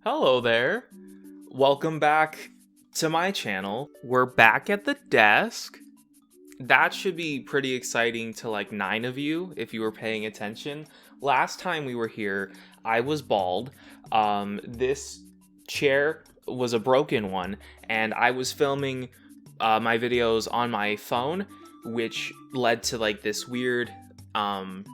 Hello there. Welcome back to my channel. We're back at the desk. That should be pretty exciting to like 9 of you if you were paying attention. Last time we were here, I was bald. This chair was a broken one, and I was filming my videos on my phone, which led to like this weird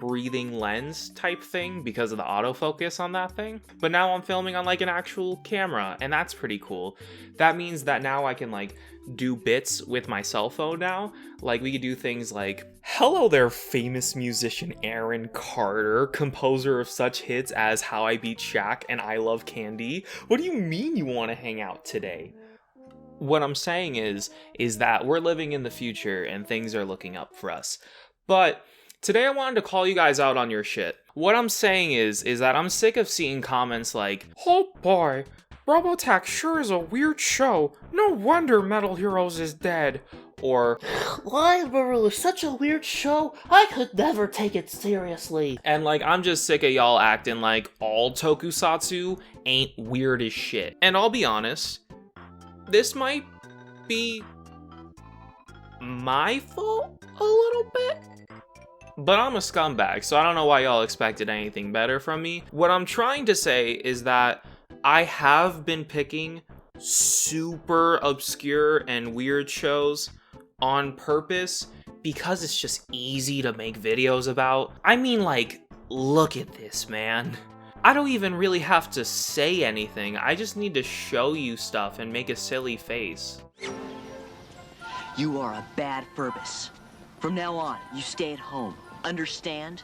breathing lens type thing because of the autofocus on that thing. But now I'm filming on like an actual camera, and that's pretty cool. That means that now I can like do bits with my cell phone now. Like we could do things like, hello there, famous musician Aaron Carter, composer of such hits as How I Beat Shaq and I Love Candy. What do you mean you want to hang out today? What I'm saying is that we're living in the future and things are looking up for us. But today I wanted to call you guys out on your shit. What I'm saying is that I'm sick of seeing comments like, oh boy, Robotech sure is a weird show. No wonder Metal Heroes is dead. Or, Library is such a weird show, I could never take it seriously. And like, I'm just sick of y'all acting like all Tokusatsu ain't weird as shit. And I'll be honest, this might be my fault a little bit. But I'm a scumbag, so I don't know why y'all expected anything better from me. What I'm trying to say is that I have been picking super obscure and weird shows on purpose because it's just easy to make videos about. I mean, like, look at this, man. I don't even really have to say anything. I just need to show you stuff and make a silly face. You are a bad Furbus. From now on, you stay at home. Understand?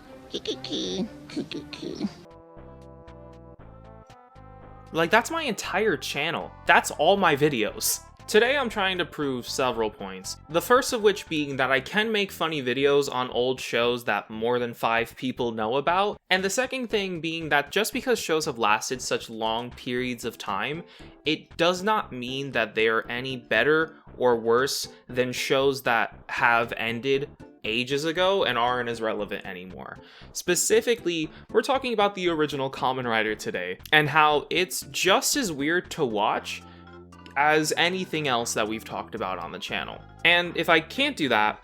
Like, that's my entire channel. That's all my videos. Today I'm trying to prove several points. The first of which being that I can make funny videos on old shows that more than 5 people know about. And the second thing being that just because shows have lasted such long periods of time, it does not mean that they are any better or worse than shows that have ended ages ago and aren't as relevant anymore. Specifically, we're talking about the original Kamen Rider today, and how it's just as weird to watch as anything else that we've talked about on the channel. And if I can't do that,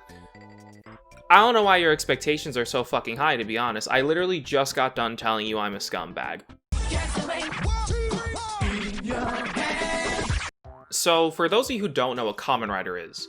I don't know why your expectations are so fucking high, to be honest. I literally just got done telling you I'm a scumbag. So, for those of you who don't know what Kamen Rider is,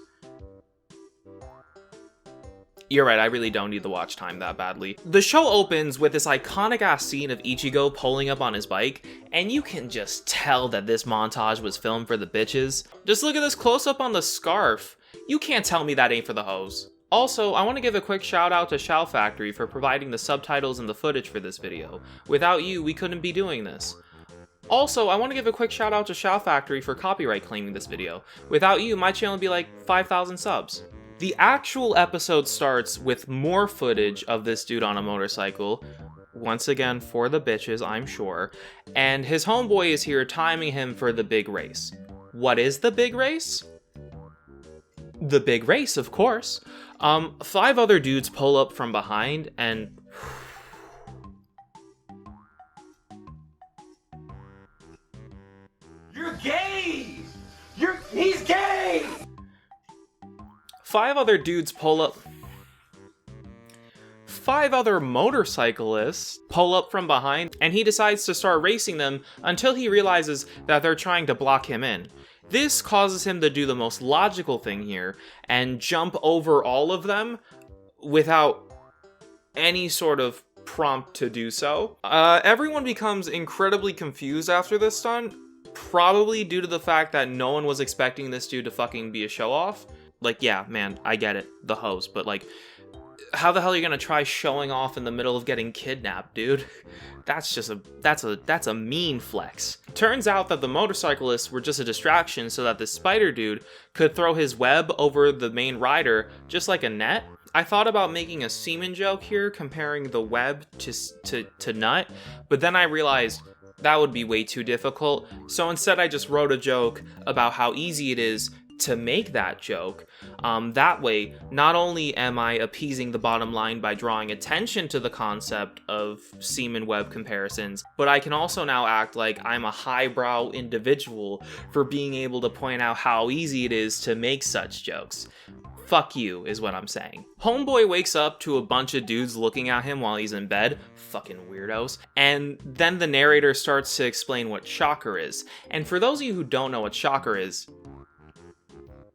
you're right, I really don't need the watch time that badly. The show opens with this iconic ass scene of Ichigo pulling up on his bike, and you can just tell that this montage was filmed for the bitches. Just look at this close up on the scarf. You can't tell me that ain't for the hoes. Also, I want to give a quick shout out to Shout Factory for providing the subtitles and the footage for this video. Without you, we couldn't be doing this. Also, I want to give a quick shout out to Shout Factory for copyright claiming this video. Without you, my channel would be like 5,000 subs. The actual episode starts with more footage of this dude on a motorcycle, once again for the bitches, I'm sure, and his homeboy is here timing him for the big race. What is the big race? The big race, of course. 5 other dudes pull up from behind and... You're gay! He's gay! 5 other dudes pull up. 5 other motorcyclists pull up from behind, and he decides to start racing them until he realizes that they're trying to block him in. This causes him to do the most logical thing here and jump over all of them without any sort of prompt to do so. Everyone becomes incredibly confused after this stunt, probably due to the fact that no one was expecting this dude to fucking be a show-off. Like, yeah, man, I get it, the host, but like, how the hell are you gonna try showing off in the middle of getting kidnapped, dude? That's a mean flex. Turns out that the motorcyclists were just a distraction so that the spider dude could throw his web over the main rider just like a net. I thought about making a semen joke here, comparing the web to nut, but then I realized that would be way too difficult, so instead I just wrote a joke about how easy it is to make that joke. That way, not only am I appeasing the bottom line by drawing attention to the concept of semen web comparisons, but I can also now act like I'm a highbrow individual for being able to point out how easy it is to make such jokes. Fuck you, is what I'm saying. Homeboy wakes up to a bunch of dudes looking at him while he's in bed. Fucking weirdos. And then the narrator starts to explain what shocker is. And for those of you who don't know what shocker is,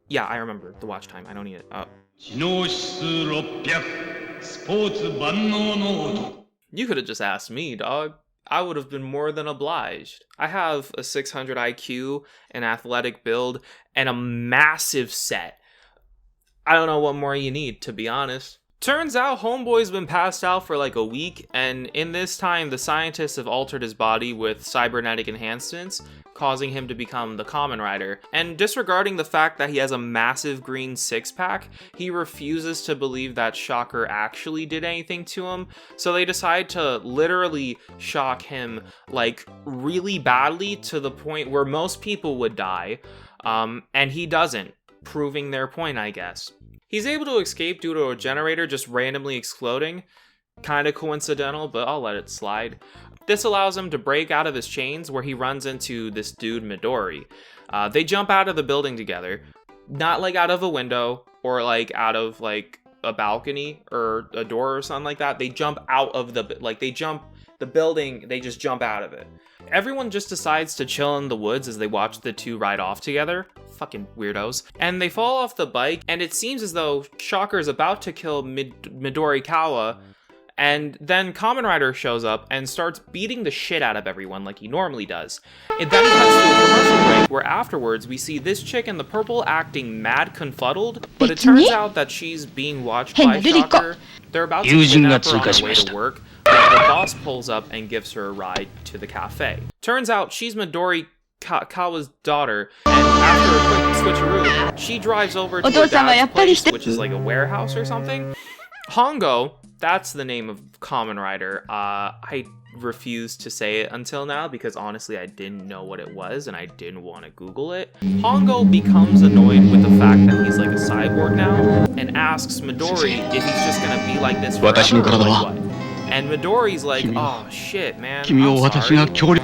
yeah, I remember the watch time. I don't need it. You could have just asked me, dog. I would have been more than obliged. I have a 600 IQ, an athletic build, and a massive set. I don't know what more you need, to be honest. Turns out Homeboy's been passed out for like a week, and in this time, the scientists have altered his body with cybernetic enhancements, causing him to become the Kamen Rider. And disregarding the fact that he has a massive green six-pack, he refuses to believe that Shocker actually did anything to him, so they decide to literally shock him, like, really badly to the point where most people would die, and he doesn't. Proving their point, I guess. He's able to escape due to a generator just randomly exploding. Kinda coincidental, but I'll let it slide. This allows him to break out of his chains, where he runs into this dude Midori. They jump out of the building together. Not like out of a window, or like out of like a balcony, or a door or something like that. They jump out of the building, they just jump out of it. Everyone just decides to chill in the woods as they watch the two ride off together. Fucking weirdos. And they fall off the bike, and it seems as though Shocker is about to kill Midori Kawa, and then Kamen Rider shows up and starts beating the shit out of everyone like he normally does. It then cuts to a commercial break where afterwards we see this chick in the purple acting mad confuddled, but it turns out that she's being watched by Shocker. They're about to kidnap her on their way to work, but the boss pulls up and gives her a ride to the cafe. Turns out she's Midori Kawa's daughter, and after a quick switcheroo, she drives over to her dad's place, which is like a warehouse or something. Hongo, that's the name of Kamen Rider. I refused to say it until now because honestly I didn't know what it was and I didn't want to Google it. Hongo becomes annoyed with the fact that he's like a cyborg now and asks Midori if he's just gonna be like this forever or like what. And Midori's like, oh shit, man, I'm sorry.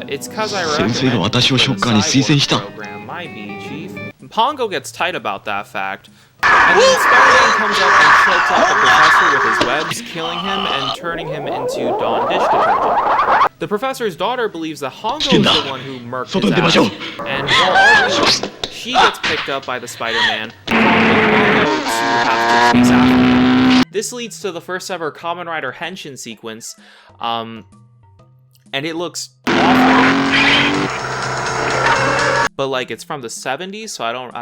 It's cause I recommended you for the cyborg program, my B, chief. Hongo gets tight about that fact. And then Spider-Man comes up and chokes out the professor with his webs, killing him and turning him into Dawn dish detergent. The professor's daughter believes that Hongo is the one who murked his ass, and while all this, she gets picked up by the Spider-Man, Hongo to have to chase after him. This leads to the first ever Kamen Rider Henshin sequence, and it looks awful. But like it's from the 70s, so I don't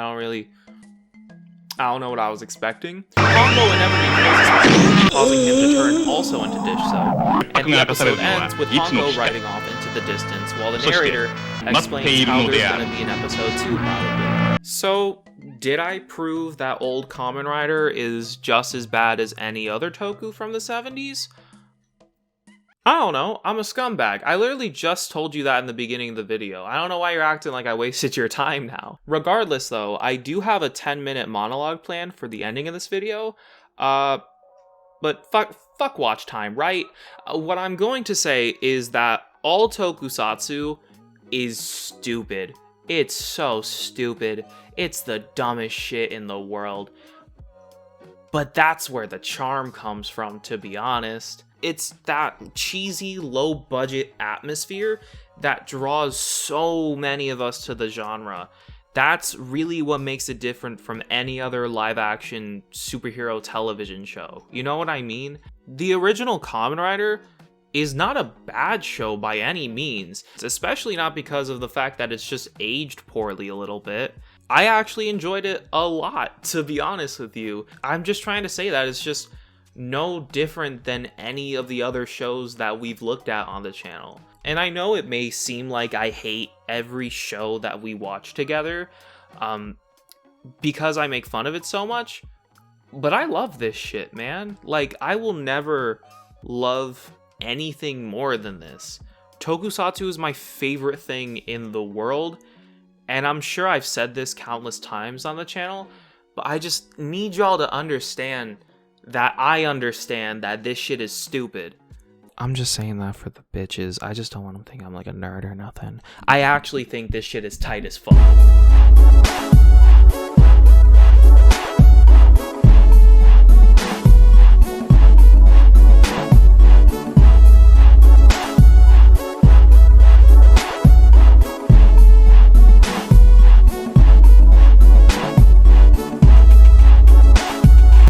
know what I was expecting. Hongo inevitably kills his causing him to turn also into Dish Cell. And the episode ends with Hongo riding off into the distance, while the narrator explains how there's gonna be an episode 2 probably. So, did I prove that old Kamen Rider is just as bad as any other toku from the 70s? I don't know, I'm a scumbag. I literally just told you that in the beginning of the video. I don't know why you're acting like I wasted your time now. Regardless though, I do have a 10-minute monologue planned for the ending of this video. But fuck watch time, right? What I'm going to say is that all tokusatsu is stupid. It's so stupid. It's the dumbest shit in the world. But that's where the charm comes from, to be honest. It's that cheesy, low-budget atmosphere that draws so many of us to the genre. That's really what makes it different from any other live-action superhero television show. You know what I mean? The original Kamen Rider is not a bad show by any means, especially not because of the fact that it's just aged poorly a little bit. I actually enjoyed it a lot, to be honest with you. I'm just trying to say that it's just no different than any of the other shows that we've looked at on the channel. And I know it may seem like I hate every show that we watch together, because I make fun of it so much, but I love this shit, man. Like, I will never love anything more than this. Tokusatsu is my favorite thing in the world, And I'm sure I've said this countless times on the channel, but I just need y'all to understand that I understand that this shit is stupid. I'm just saying that for the bitches. I just don't want them to think I'm like a nerd or nothing. I actually think this shit is tight as fuck.